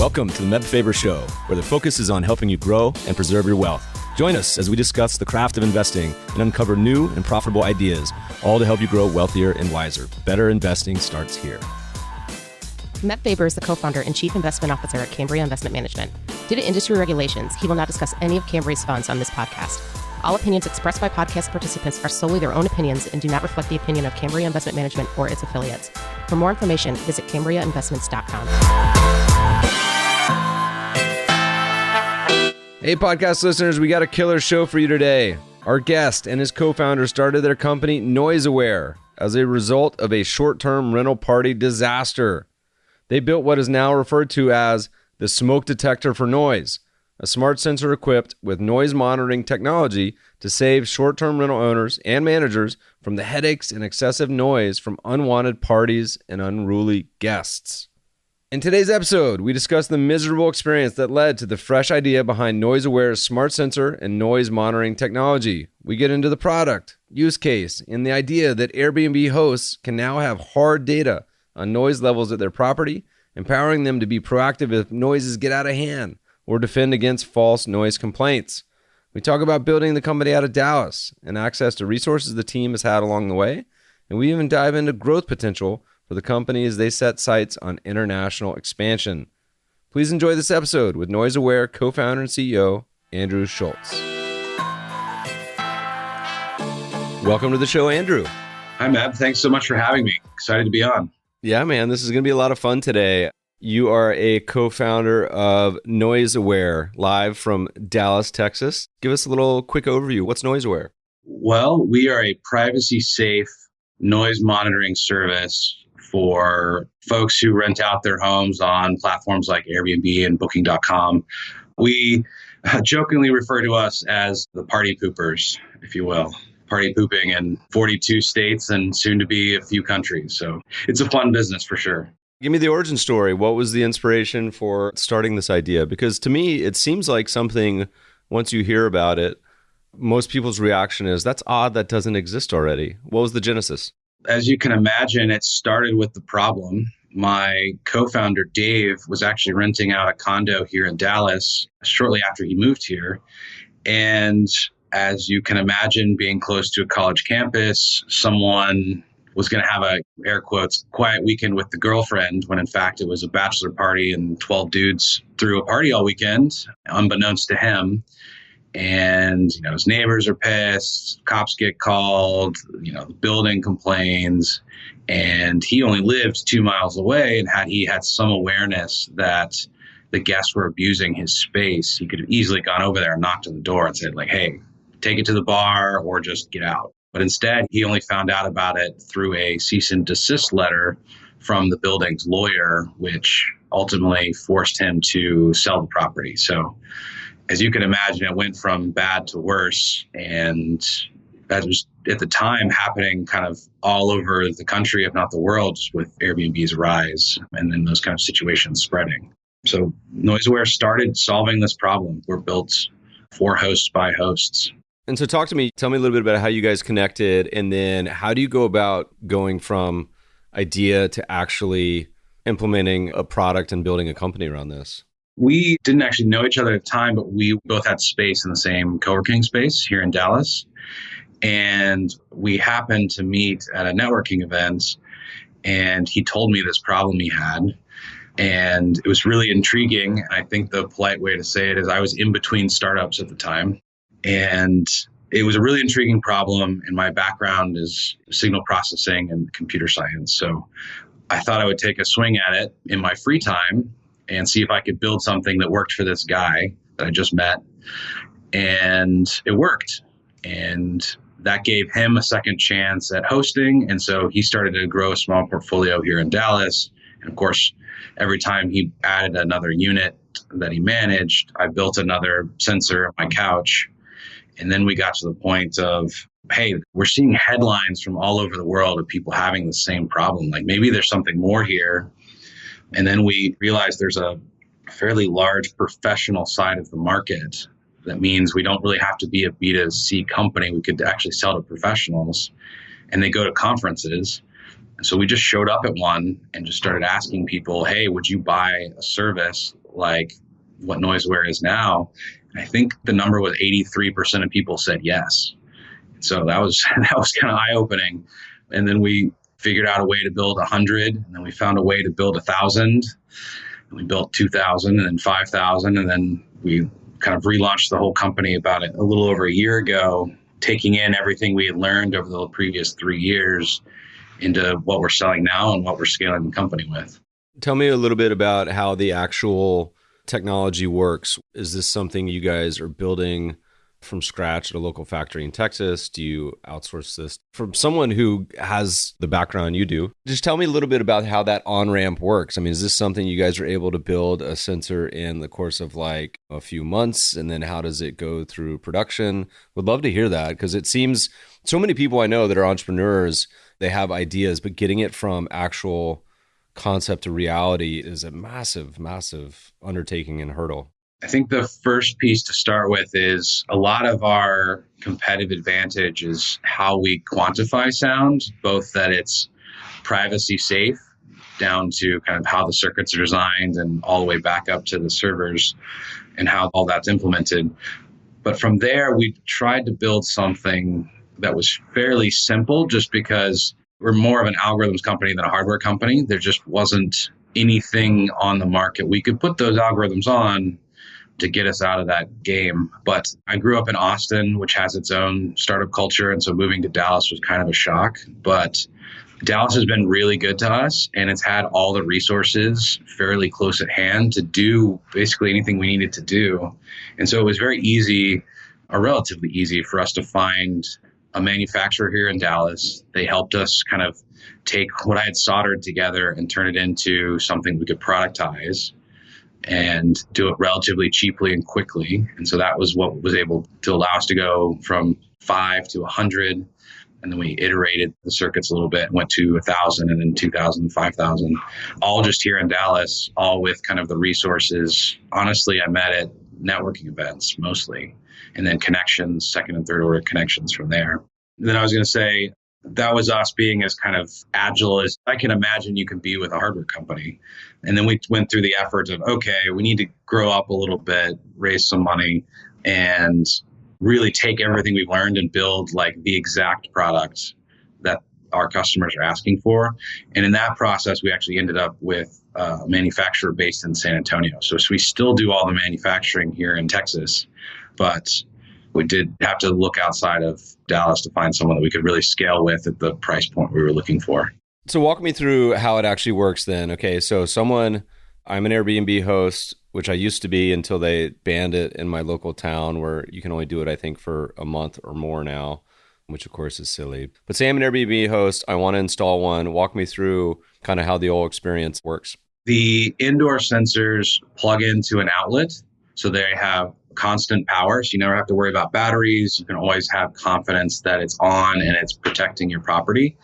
Welcome to the Faber Show, where the focus is on helping you grow and preserve your wealth. Join us as we discuss the craft of investing and uncover new and profitable ideas, all to help you grow wealthier and wiser. Better investing starts here. Matt Faber is the co-founder and chief investment officer at Cambria Investment Management. Due to industry regulations, he will not discuss any of Cambria's funds on this podcast. All opinions expressed by podcast participants are solely their own opinions and do not reflect the opinion of Cambria Investment Management or its affiliates. For more information, visit CambriaInvestments.com. Hey, podcast listeners, we got a killer show for you today. Our guest and his co-founder started their company, NoiseAware, as a result of a short-term rental party disaster. They built what is now referred to as the smoke detector for noise, a smart sensor equipped with noise monitoring technology to save short-term rental owners and managers from the headaches and excessive noise from unwanted parties and unruly guests. In today's episode, we discuss the miserable experience that led to the fresh idea behind NoiseAware's smart sensor and noise monitoring technology. We get into the product, use case, and the idea that Airbnb hosts can now have hard data on noise levels at their property, empowering them to be proactive if noises get out of hand or defend against false noise complaints. We talk about building the company out of Dallas and access to resources the team has had along the way, and we even dive into growth potential for the company as they set sights on international expansion. Please enjoy this episode with NoiseAware co-founder and CEO, Andrew Schulz. Welcome to the show, Andrew. Hi, Matt. Thanks so much for having me. Excited to be on. Yeah, man, this is going to be a lot of fun today. You are a co-founder of NoiseAware, live from Dallas, Texas. Give us a little quick overview. What's NoiseAware? Well, we are a privacy-safe noise monitoring service for folks who rent out their homes on platforms like Airbnb and Booking.com. We jokingly refer to us as the party poopers, if you will. Party pooping in 42 states and soon to be a few countries. So it's a fun business for sure. Give me the origin story. What was the inspiration for starting this idea? Because to me, it seems like something, once you hear about it, most people's reaction is, that's odd, that doesn't exist already. What was the genesis? As you can imagine, it started with the problem. My co-founder, Dave, was actually renting out a condo here in Dallas shortly after he moved here. And as you can imagine, being close to a college campus, someone was going to have a, air quotes, quiet weekend with the girlfriend, when in fact it was a bachelor party and 12 dudes threw a party all weekend, unbeknownst to him. And, his neighbors are pissed, cops get called, the building complains, and he only lived 2 miles away. And had he had some awareness that the guests were abusing his space, he could have easily gone over there and knocked on the door and said, like, hey, take it to the bar or just get out. But instead, he only found out about it through a cease and desist letter from the building's lawyer, which ultimately forced him to sell the property. So as you can imagine, it went from bad to worse. And that was at the time happening kind of all over the country, if not the world, just with Airbnb's rise and then those kind of situations spreading. So NoiseAware started solving this problem. We're built for hosts by hosts. And so tell me a little bit about how you guys connected, and then how do you go about going from idea to actually implementing a product and building a company around this? We didn't actually know each other at the time, but we both had space in the same co-working space here in Dallas. And we happened to meet at a networking event, and he told me this problem he had. And it was really intriguing. I think the polite way to say it is I was in between startups at the time. And it was a really intriguing problem. And my background is signal processing and computer science. So I thought I would take a swing at it in my free time and see if I could build something that worked for this guy that I just met. And it worked. And that gave him a second chance at hosting. And so he started to grow a small portfolio here in Dallas. And of course, every time he added another unit that he managed, I built another sensor on my couch. And then we got to the point of, hey, we're seeing headlines from all over the world of people having the same problem. Like maybe there's something more here. And then we realized there's a fairly large professional side of the market. That means we don't really have to be a B2C company. We could actually sell to professionals, and they go to conferences. And so we just showed up at one and just started asking people, hey, would you buy a service like what NoiseAware is now, I think the number was 83% of people said yes. So that was kind of eye-opening. And then we figured out a way to build 100, and then we found a way to build 1,000. We built 2,000 and then 5,000, and then we kind of relaunched the whole company about a little over a year ago, taking in everything we had learned over the previous 3 years into what we're selling now and what we're scaling the company with. Tell me a little bit about how the actual technology works. Is this something you guys are building from scratch at a local factory in Texas? Do you outsource this from someone who has the background you do? Just tell me a little bit about how that on-ramp works. I mean, is this something you guys are able to build a sensor in the course of like a few months? And then how does it go through production? Would love to hear that, because it seems so many people I know that are entrepreneurs, they have ideas, but getting it from actual concept to reality is a massive, massive undertaking and hurdle. I think the first piece to start with is a lot of our competitive advantage is how we quantify sound, both that it's privacy safe down to kind of how the circuits are designed and all the way back up to the servers and how all that's implemented. But from there, we tried to build something that was fairly simple just because we're more of an algorithms company than a hardware company. There just wasn't anything on the market we could put those algorithms on to get us out of that game. But I grew up in Austin, which has its own startup culture. And so moving to Dallas was kind of a shock. But Dallas has been really good to us, and it's had all the resources fairly close at hand to do basically anything we needed to do. And so it was very easy, or relatively easy, for us to find a manufacturer here in Dallas. They helped us kind of take what I had soldered together and turn it into something we could productize and do it relatively cheaply and quickly. And so that was what was able to allow us to go from 5 to 100. And then we iterated the circuits a little bit and went to 1,000 and then 2,000 and 5,000, all just here in Dallas, all with kind of the resources. Honestly, I met at networking events mostly, and then connections, second and third order connections from there. And then I was going to say, that was us being as kind of agile as I can imagine you can be with a hardware company. And then we went through the efforts of, okay, we need to grow up a little bit, raise some money, and really take everything we've learned and build like the exact product that our customers are asking for. And in that process, we actually ended up with a manufacturer based in San Antonio. So we still do all the manufacturing here in Texas, but we did have to look outside of Dallas to find someone that we could really scale with at the price point we were looking for. So walk me through how it actually works then. Okay, so I'm an Airbnb host, which I used to be until they banned it in my local town, where you can only do it, I think, for a month or more now, which of course is silly. But say I'm an Airbnb host, I want to install one. Walk me through kind of how the whole experience works. The indoor sensors plug into an outlet, so they have constant power, so you never have to worry about batteries. You can always have confidence that it's on and it's protecting your property.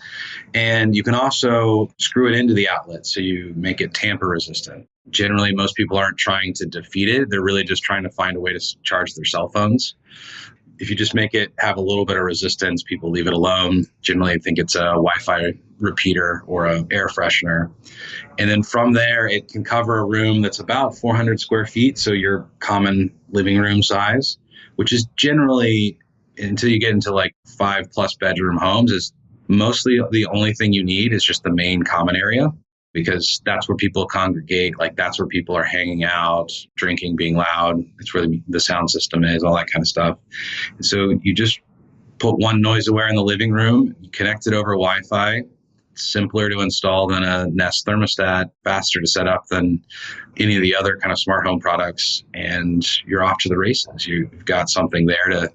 And you can also screw it into the outlet, so you make it tamper resistant. Generally, most people aren't trying to defeat it. They're really just trying to find a way to charge their cell phones. If you just make it have a little bit of resistance, people leave it alone. Generally, I think it's a Wi-Fi repeater or an air freshener. And then from there, it can cover a room that's about 400 square feet, so your common living room size, which is generally, until you get into like 5+ bedroom homes, is mostly the only thing you need is just the main common area, because that's where people congregate. Like that's where people are hanging out, drinking, being loud. It's where the sound system is, all that kind of stuff. And so you just put one NoiseAware in the living room, you connect it over Wi-Fi. It's simpler to install than a Nest thermostat, faster to set up than any of the other kind of smart home products. And you're off to the races. You've got something there to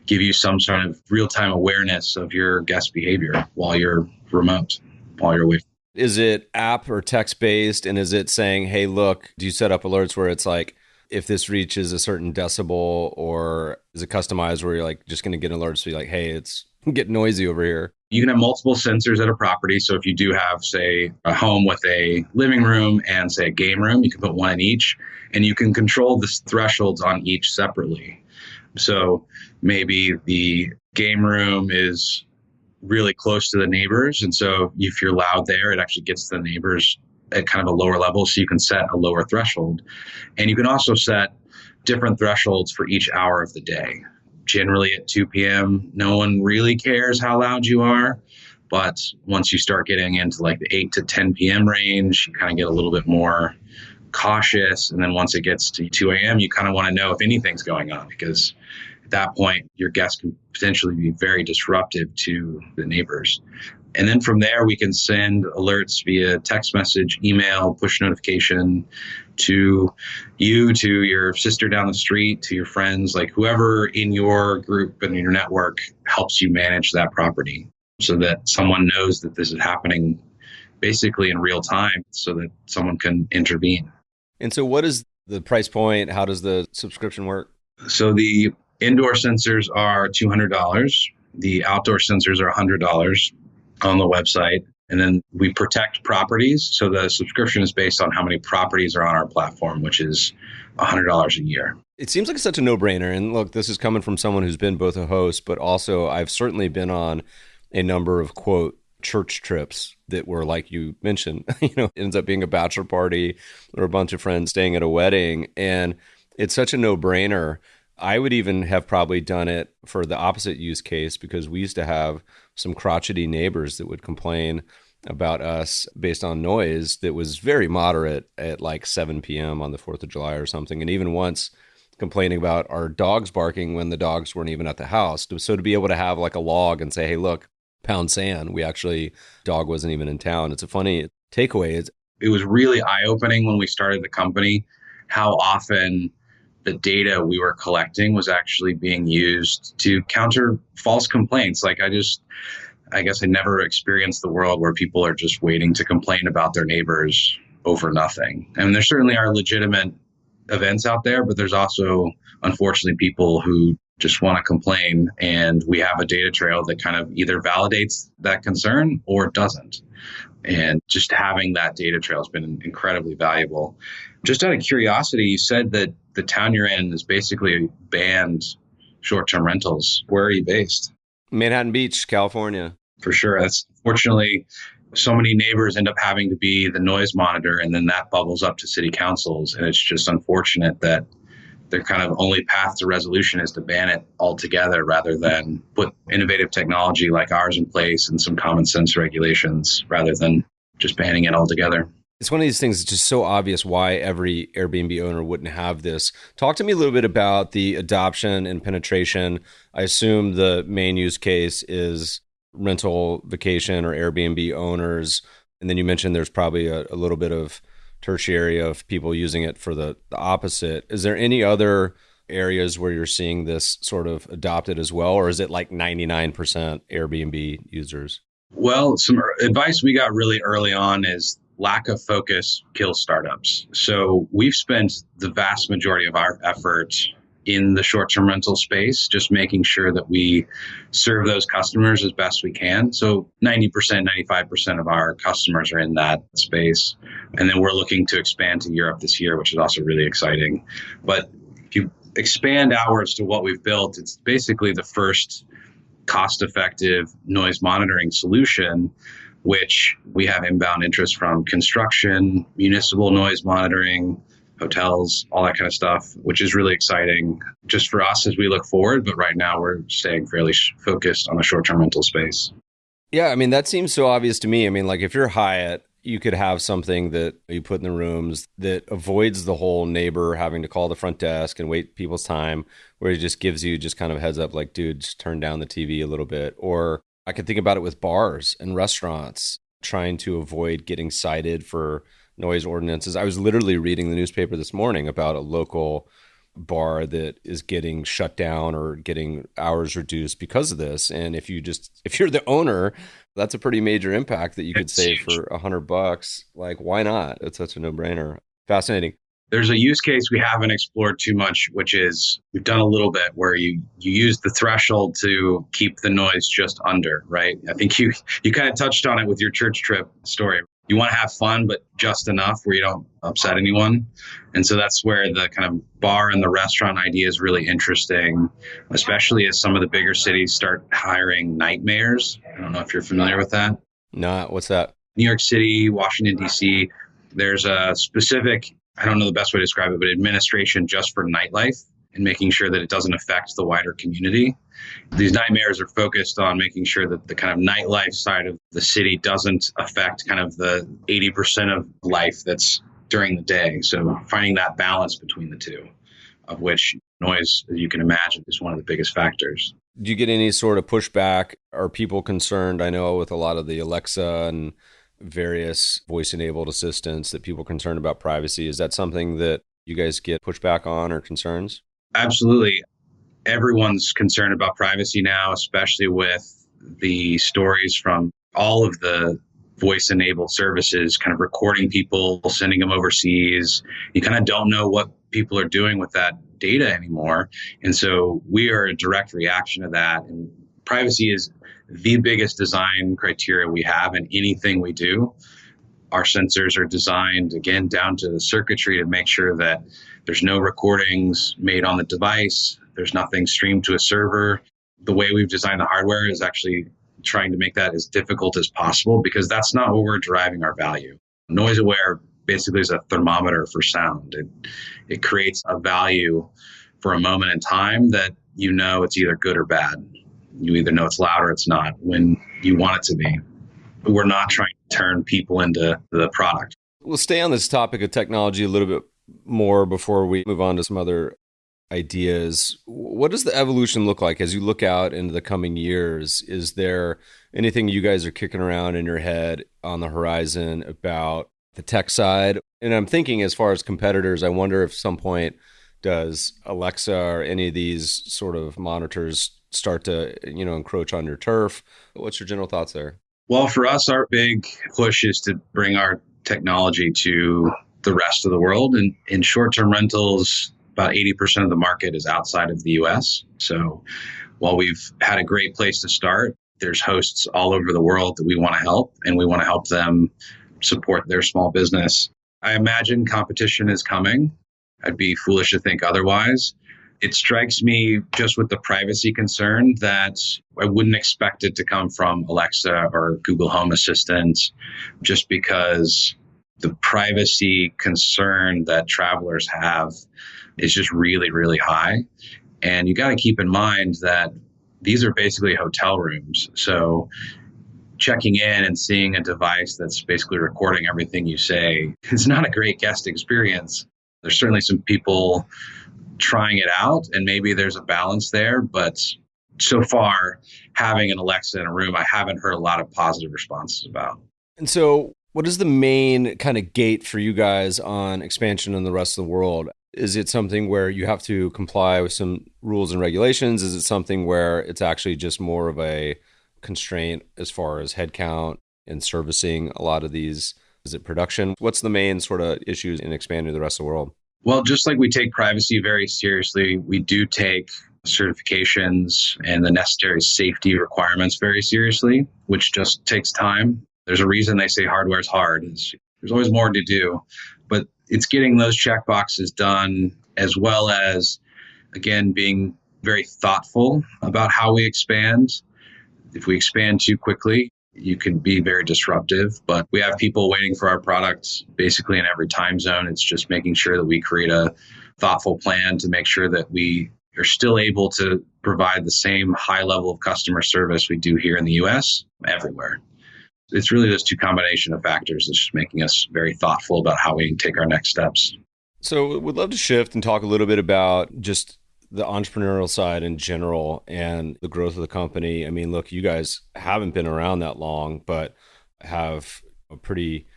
give you some sort of real-time awareness of your guest behavior while you're remote, while you're away. Is it app or text-based? And is it saying, hey, look, do you set up alerts where it's like, if this reaches a certain decibel, or is it customized where you're like just going to get alerts to be like, hey, it's getting noisy over here? You can have multiple sensors at a property. So if you do have, say, a home with a living room and, say, a game room, you can put one in each, and you can control the thresholds on each separately. So maybe the game room is really close to the neighbors. And so if you're loud there, it actually gets the neighbors at kind of a lower level, so you can set a lower threshold. And you can also set different thresholds for each hour of the day. Generally at 2 p.m., no one really cares how loud you are. But once you start getting into like the 8 to 10 p.m. range, you kind of get a little bit more cautious. And then once it gets to 2 a.m., you kind of want to know if anything's going on, because at that point, your guests can potentially be very disruptive to the neighbors. And then from there, we can send alerts via text message, email, push notification to you, to your sister down the street, to your friends, like whoever in your group and your network helps you manage that property, so that someone knows that this is happening basically in real time, so that someone can intervene. And so what is the price point? How does the subscription work? So the indoor sensors are $200. The outdoor sensors are $100 on the website. And then we protect properties. So the subscription is based on how many properties are on our platform, which is $100 a year. It seems like such a no-brainer. And look, this is coming from someone who's been both a host, but also I've certainly been on a number of, quote, church trips that were, like you mentioned, ends up being a bachelor party or a bunch of friends staying at a wedding. And it's such a no-brainer. I would even have probably done it for the opposite use case, because we used to have some crotchety neighbors that would complain about us based on noise that was very moderate at like 7 p.m. on the 4th of July or something. And even once complaining about our dogs barking when the dogs weren't even at the house. So to be able to have like a log and say, hey, look, pound sand, dog wasn't even in town. It's a funny takeaway. It was really eye-opening when we started the company, how often the data we were collecting was actually being used to counter false complaints. Like I guess I never experienced the world where people are just waiting to complain about their neighbors over nothing. I mean, there certainly are legitimate events out there, but there's also, unfortunately, people who just want to complain. And we have a data trail that kind of either validates that concern or doesn't. And just having that data trail has been incredibly valuable. Just out of curiosity, you said that the town you're in is basically banned short-term rentals. Where are you based? Manhattan Beach, California. For sure. That's fortunately, so many neighbors end up having to be the noise monitor, and then that bubbles up to city councils. And it's just unfortunate that their kind of only path to resolution is to ban it altogether rather than put innovative technology like ours in place and some common sense regulations rather than just banning it altogether. It's one of these things that's just so obvious why every Airbnb owner wouldn't have this. Talk to me a little bit about the adoption and penetration. I assume the main use case is rental, vacation, or Airbnb owners. And then you mentioned there's probably a little bit of tertiary of people using it for the opposite. Is there any other areas where you're seeing this sort of adopted as well? Or is it like 99% Airbnb users? Well, some advice we got really early on is lack of focus kills startups. So we've spent the vast majority of our effort in the short-term rental space, just making sure that we serve those customers as best we can. So 90%, 95% of our customers are in that space. And then we're looking to expand to Europe this year, which is also really exciting. But if you expand outwards to what we've built, it's basically the first cost-effective noise monitoring solution, which we have inbound interest from construction, municipal noise monitoring, hotels, all that kind of stuff, which is really exciting just for us as we look forward. But right now we're staying fairly focused on the short-term rental space. Yeah, I mean, that seems so obvious to me. I mean, like if you're Hyatt, you could have something that you put in the rooms that avoids the whole neighbor having to call the front desk and wait people's time, where it just gives you just kind of a heads up, like, dude, just turn down the TV a little bit. Or I could think about it with bars and restaurants, trying to avoid getting cited for noise ordinances. I was literally reading the newspaper this morning about a local bar that is getting shut down or getting hours reduced because of this. And if you're the owner, that's a pretty major impact that you could save for $100. Like, why not? It's such a no-brainer. Fascinating. There's a use case we haven't explored too much, which is we've done a little bit where you use the threshold to keep the noise just under, right? I think you kind of touched on it with your church trip story. You want to have fun, but just enough where you don't upset anyone. And so that's where the kind of bar and the restaurant idea is really interesting, especially as some of the bigger cities start hiring night mayors. I don't know if you're familiar with that. No, what's that? New York City, Washington, D.C., There's a specific, I don't know the best way to describe it, but administration just for nightlife and making sure that it doesn't affect the wider community. These nightmares are focused on making sure that the kind of nightlife side of the city doesn't affect kind of the 80% of life that's during the day. So finding that balance between the two, of which noise, as you can imagine, is one of the biggest factors. Do you get any sort of pushback? Are people concerned? I know with a lot of the Alexa and various voice-enabled assistants that people are concerned about privacy. Is that something that you guys get pushback on or concerns? Absolutely. Everyone's concerned about privacy now, especially with the stories from all of the voice-enabled services, kind of recording people, sending them overseas. You kind of don't know what people are doing with that data anymore. And so we are a direct reaction to that. And privacy is the biggest design criteria we have in anything we do. Our sensors are designed, again, down to the circuitry to make sure that there's no recordings made on the device. There's nothing streamed to a server. The way we've designed the hardware is actually trying to make that as difficult as possible because that's not where we're deriving our value. NoiseAware basically is a thermometer for sound. It creates a value for a moment in time that you know it's either good or bad. You either know it's loud or it's not when you want it to be. We're not trying to turn people into the product. We'll stay on this topic of technology a little bit more before we move on to some other ideas. What does the evolution look like as you look out into the coming years? Is there anything you guys are kicking around in your head on the horizon about the tech side? And I'm thinking as far as competitors, I wonder if at some point does Alexa or any of these sort of monitors start to, encroach on your turf? What's your general thoughts there? Well, for us, our big push is to bring our technology to the rest of the world. And in short-term rentals, about 80% of the market is outside of the US. So while we've had a great place to start, there's hosts all over the world that we want to help, and we want to help them support their small business. I imagine competition is coming. I'd be foolish to think otherwise. It strikes me just with the privacy concern that I wouldn't expect it to come from Alexa or Google Home Assistant, just because the privacy concern that travelers have is just really, really high. And you got to keep in mind that these are basically hotel rooms. So checking in and seeing a device that's basically recording everything you say is not a great guest experience. There's certainly some people trying it out, and maybe there's a balance there. But so far, having an Alexa in a room, I haven't heard a lot of positive responses about. And so what is the main kind of gate for you guys on expansion in the rest of the world? Is it something where you have to comply with some rules and regulations? Is it something where it's actually just more of a constraint as far as headcount and servicing a lot of these? Is it production? What's the main sort of issues in expanding to the rest of the world? Well, just like we take privacy very seriously, we do take certifications and the necessary safety requirements very seriously, which just takes time. There's a reason they say hardware is hard. There's always more to do, but it's getting those check boxes done, as well as, again, being very thoughtful about how we expand. If we expand too quickly, you can be very disruptive, but we have people waiting for our products basically in every time zone. It's just making sure that we create a thoughtful plan to make sure that we are still able to provide the same high level of customer service we do here in the US everywhere. It's really those two combination of factors that's just making us very thoughtful about how we take our next steps. So we'd love to shift and talk a little bit about just the entrepreneurial side in general and the growth of the company. I mean, look, you guys haven't been around that long, but have a pretty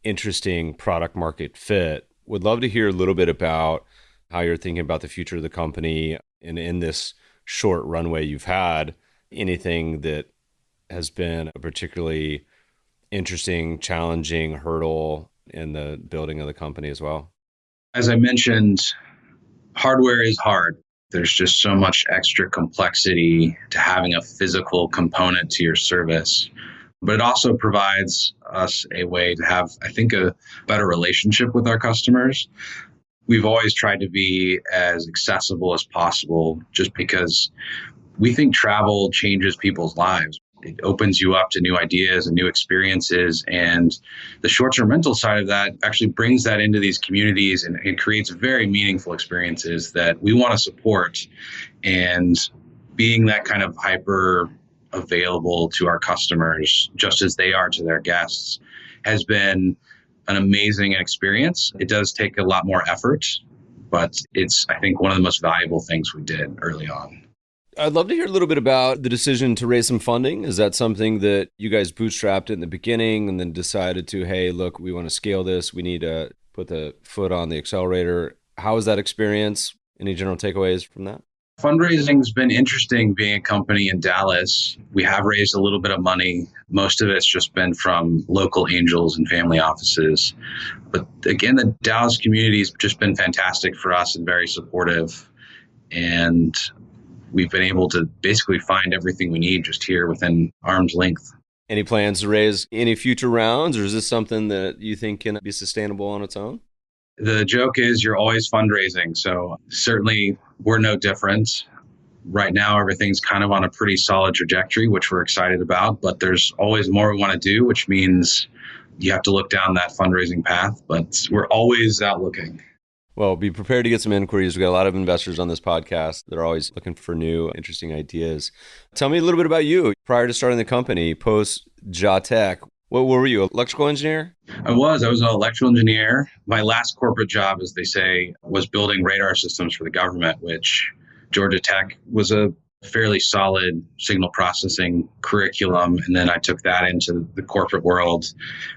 interesting product market fit. Would love to hear a little bit about how you're thinking about the future of the company and in this short runway you've had, anything that has been a particularly interesting, challenging hurdle in the building of the company as well. As I mentioned, hardware is hard. There's just so much extra complexity to having a physical component to your service. But it also provides us a way to have, I think, a better relationship with our customers. We've always tried to be as accessible as possible just because we think travel changes people's lives. It opens you up to new ideas and new experiences. And the short-term rental side of that actually brings that into these communities, and it creates very meaningful experiences that we want to support. And being that kind of hyper available to our customers, just as they are to their guests, has been an amazing experience. It does take a lot more effort, but it's, I think, one of the most valuable things we did early on. I'd love to hear a little bit about the decision to raise some funding. Is that something that you guys bootstrapped in the beginning and then decided to, hey, look, we want to scale this. We need to put the foot on the accelerator. How was that experience? Any general takeaways from that? Fundraising's been interesting being a company in Dallas. We have raised a little bit of money. Most of it's just been from local angels and family offices. But again, the Dallas community has just been fantastic for us and very supportive. And we've been able to basically find everything we need just here within arm's length. Any plans to raise any future rounds, or is this something that you think can be sustainable on its own? The joke is you're always fundraising. So certainly we're no different. Right now, everything's kind of on a pretty solid trajectory, which we're excited about, but there's always more we want to do, which means you have to look down that fundraising path, but we're always out looking. Well, be prepared to get some inquiries. We've got a lot of investors on this podcast that are always looking for new, interesting ideas. Tell me a little bit about you. Prior to starting the company, post Jatech, what were you, electrical engineer? I was an electrical engineer. My last corporate job, as they say, was building radar systems for the government, which Georgia Tech was a fairly solid signal processing curriculum. And then I took that into the corporate world,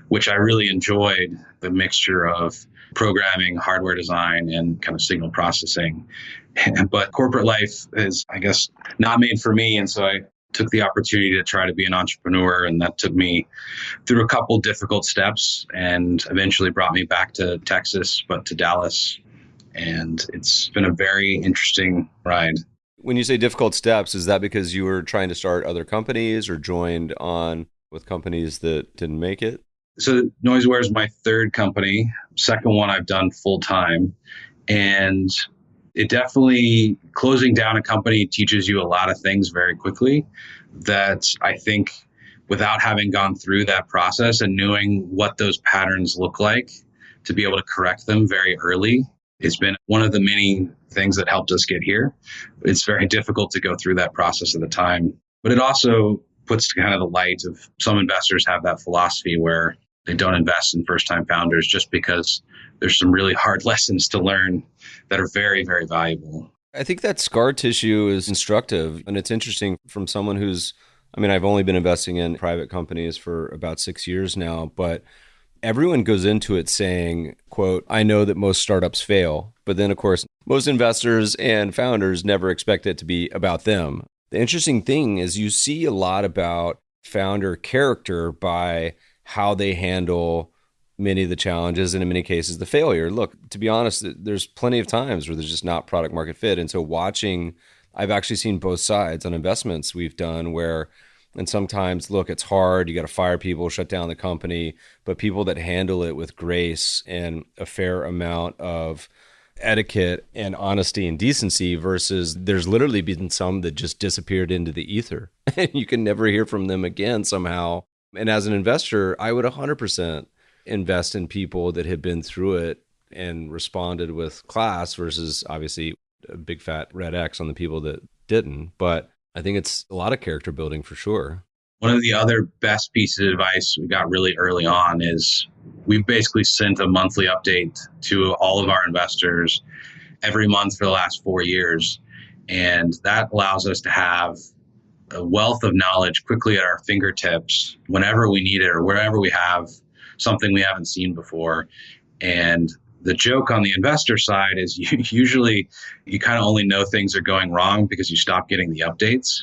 which I really enjoyed, the mixture of programming, hardware design, and kind of signal processing. But corporate life is, I guess, not made for me. And so I took the opportunity to try to be an entrepreneur. And that took me through a couple difficult steps and eventually brought me back to Texas, but to Dallas. And it's been a very interesting ride. When you say difficult steps, is that because you were trying to start other companies or joined on with companies that didn't make it? So NoiseAware is my third company, second one I've done full time. And it definitely, closing down a company teaches you a lot of things very quickly that I think without having gone through that process and knowing what those patterns look like to be able to correct them very early, it's been one of the many things that helped us get here. It's very difficult to go through that process at the time, but it also puts kind of the light of some investors have that philosophy where they don't invest in first-time founders just because there's some really hard lessons to learn that are very, very valuable. I think that scar tissue is instructive. And it's interesting from someone who's, I've only been investing in private companies for about 6 years now, but everyone goes into it saying, quote, I know that most startups fail. But then, of course, most investors and founders never expect it to be about them. The interesting thing is you see a lot about founder character by how they handle many of the challenges and in many cases the failure. Look, to be honest, there's plenty of times where there's just not product market fit. And so I've actually seen both sides on investments we've done where, and sometimes, look, it's hard. You got to fire people, shut down the company, but people that handle it with grace and a fair amount of etiquette and honesty and decency versus there's literally been some that just disappeared into the ether and you can never hear from them again somehow. And as an investor, I would 100% invest in people that have been through it and responded with class versus obviously a big fat red X on the people that didn't. But I think it's a lot of character building for sure. One of the other best pieces of advice we got really early on is we've basically sent a monthly update to all of our investors every month for the last 4 years. And that allows us to have a wealth of knowledge quickly at our fingertips whenever we need it or wherever we have something we haven't seen before. And the joke on the investor side is usually you kind of only know things are going wrong because you stop getting the updates.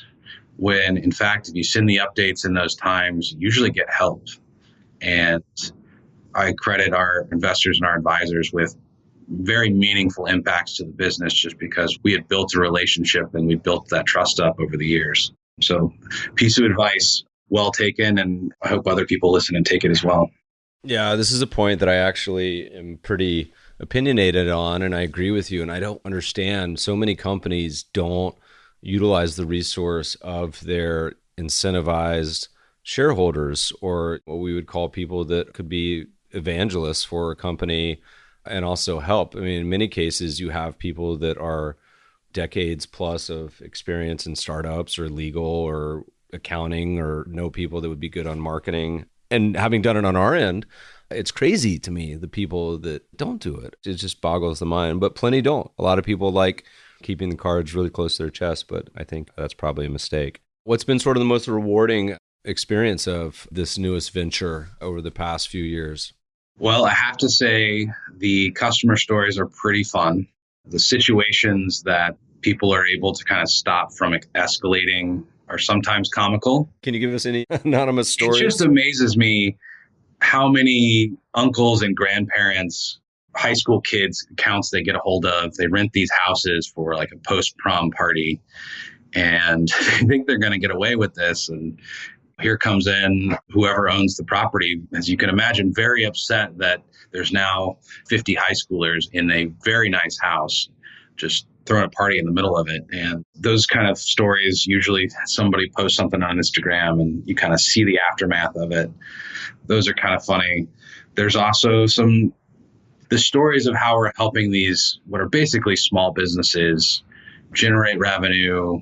When in fact, if you send the updates in those times, you usually get help. And I credit our investors and our advisors with very meaningful impacts to the business just because we had built a relationship and we built that trust up over the years. So piece of advice, well taken, and I hope other people listen and take it as well. Yeah, this is a point that I actually am pretty opinionated on, and I agree with you. And I don't understand. So many companies don't utilize the resource of their incentivized shareholders, or what we would call people that could be evangelists for a company and also help. I mean, in many cases, you have people that are decades plus of experience in startups or legal or accounting, or know people that would be good on marketing. And having done it on our end, it's crazy to me, the people that don't do it. It just boggles the mind, but plenty don't. A lot of people like keeping the cards really close to their chest, but I think that's probably a mistake. What's been sort of the most rewarding experience of this newest venture over the past few years? Well, I have to say the customer stories are pretty fun. The situations that people are able to kind of stop from escalating are sometimes comical. Can you give us any anonymous stories? It just amazes me how many uncles and grandparents, high school kids, accounts they get a hold of. They rent these houses for like a post-prom party, and they think they're going to get away with this. And here comes in whoever owns the property, as you can imagine, very upset that there's now 50 high schoolers in a very nice house, just throwing a party in the middle of it. And those kind of stories, usually somebody posts something on Instagram and you kind of see the aftermath of it. Those are kind of funny. There's also the stories of how we're helping these, what are basically small businesses, generate revenue,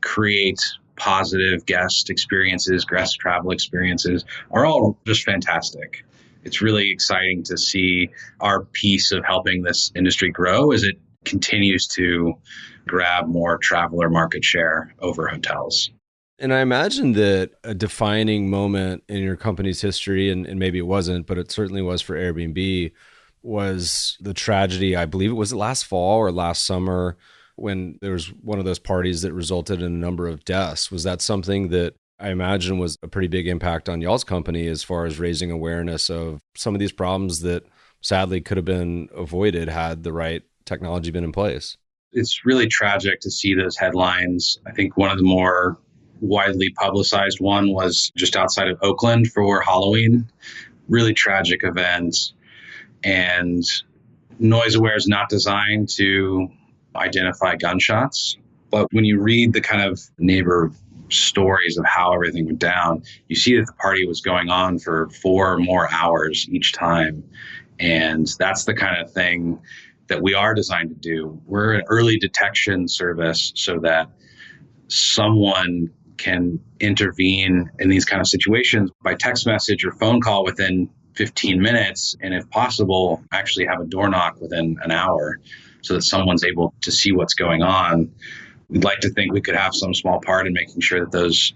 create positive guest experiences, guest travel experiences, are all just fantastic. It's really exciting to see our piece of helping this industry grow as it continues to grab more traveler market share over hotels. And I imagine that a defining moment in your company's history, and maybe it wasn't, but it certainly was for Airbnb, was the tragedy, I believe it was last fall or last summer, when there was one of those parties that resulted in a number of deaths. Was that something that I imagine was a pretty big impact on y'all's company as far as raising awareness of some of these problems that sadly could have been avoided had the right technology been in place? It's really tragic to see those headlines. I think one of the more widely publicized one was just outside of Oakland for Halloween. Really tragic event. And NoiseAware is not designed to identify gunshots. But when you read the kind of neighbor stories of how everything went down, you see that the party was going on for 4 or more hours each time. And that's the kind of thing that we are designed to do. We're an early detection service so that someone can intervene in these kind of situations by text message or phone call within 15 minutes, and if possible, actually have a door knock within an hour so that someone's able to see what's going on. We'd like to think we could have some small part in making sure that those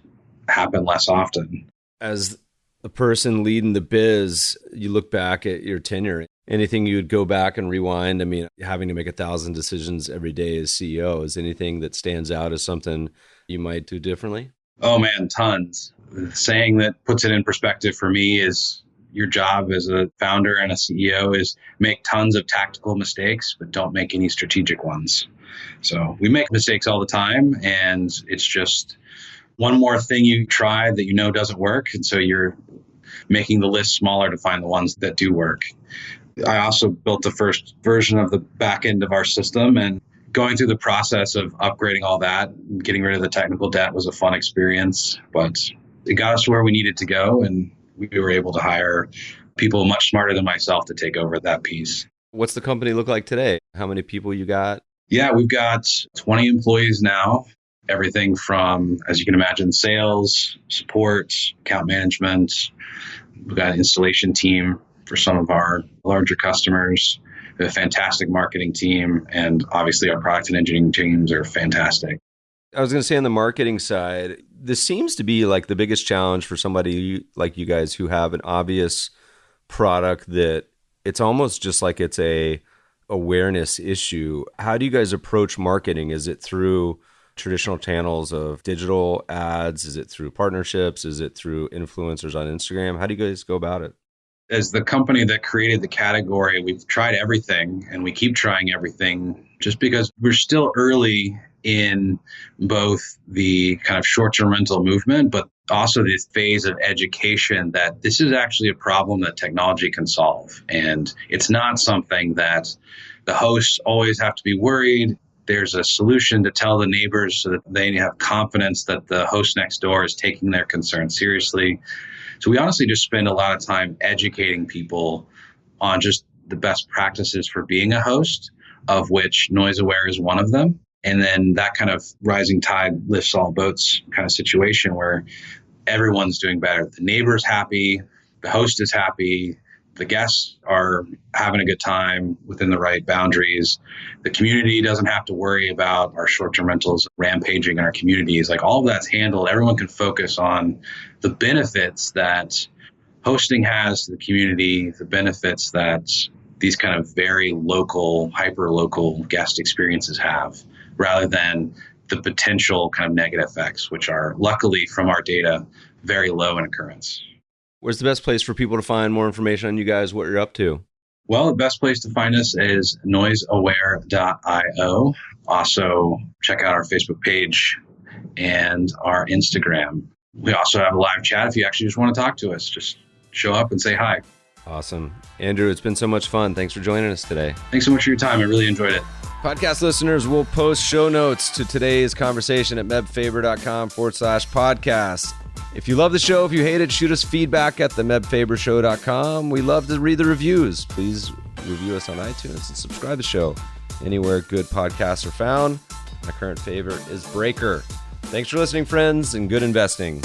happen less often. As a person leading the biz, you look back at your tenure, anything you would go back and rewind? I mean, having to make 1,000 decisions every day as CEO, is anything that stands out as something you might do differently? Oh man, tons. The saying that puts it in perspective for me is your job as a founder and a CEO is make tons of tactical mistakes, but don't make any strategic ones. So we make mistakes all the time, and it's just one more thing you try that you know doesn't work. And so you're making the list smaller to find the ones that do work. I also built the first version of the back end of our system, and going through the process of upgrading all that, getting rid of the technical debt was a fun experience, but it got us where we needed to go. And we were able to hire people much smarter than myself to take over that piece. What's the company look like today? How many people you got? Yeah, we've got 20 employees now. Everything from, as you can imagine, sales, support, account management. We've got an installation team for some of our larger customers. We have a fantastic marketing team, and obviously our product and engineering teams are fantastic. I was going to say on the marketing side, this seems to be like the biggest challenge for somebody like you guys who have an obvious product that it's almost just like it's a awareness issue. How do you guys approach marketing? Is it through traditional channels of digital ads? Is it through partnerships? Is it through influencers on Instagram? How do you guys go about it? As the company that created the category, we've tried everything, and we keep trying everything just because we're still early in both the kind of short-term rental movement, but also this phase of education that this is actually a problem that technology can solve. And it's not something that the hosts always have to be worried There's a solution to tell the neighbors so that they have confidence that the host next door is taking their concerns seriously. So we honestly just spend a lot of time educating people on just the best practices for being a host, of which NoiseAware is one of them. And then that kind of rising tide lifts all boats kind of situation where everyone's doing better. The neighbor's happy, the host is happy, the guests are having a good time within the right boundaries. The community doesn't have to worry about our short-term rentals rampaging in our communities. Like all of that's handled. Everyone can focus on the benefits that hosting has to the community, the benefits that these kind of very local, hyper-local guest experiences have, rather than the potential kind of negative effects, which are luckily from our data, very low in occurrence. Where's the best place for people to find more information on you guys, what you're up to? Well, the best place to find us is noiseaware.io. Also, check out our Facebook page and our Instagram. We also have a live chat if you actually just want to talk to us. Just show up and say hi. Awesome. Andrew, it's been so much fun. Thanks for joining us today. Thanks so much for your time. I really enjoyed it. Podcast listeners will post show notes to today's conversation at mebfaber.com/podcast. If you love the show, if you hate it, shoot us feedback at themebfabershow.com. We love to read the reviews. Please review us on iTunes and subscribe to the show anywhere good podcasts are found. My current favorite is Breaker. Thanks for listening, friends, and good investing.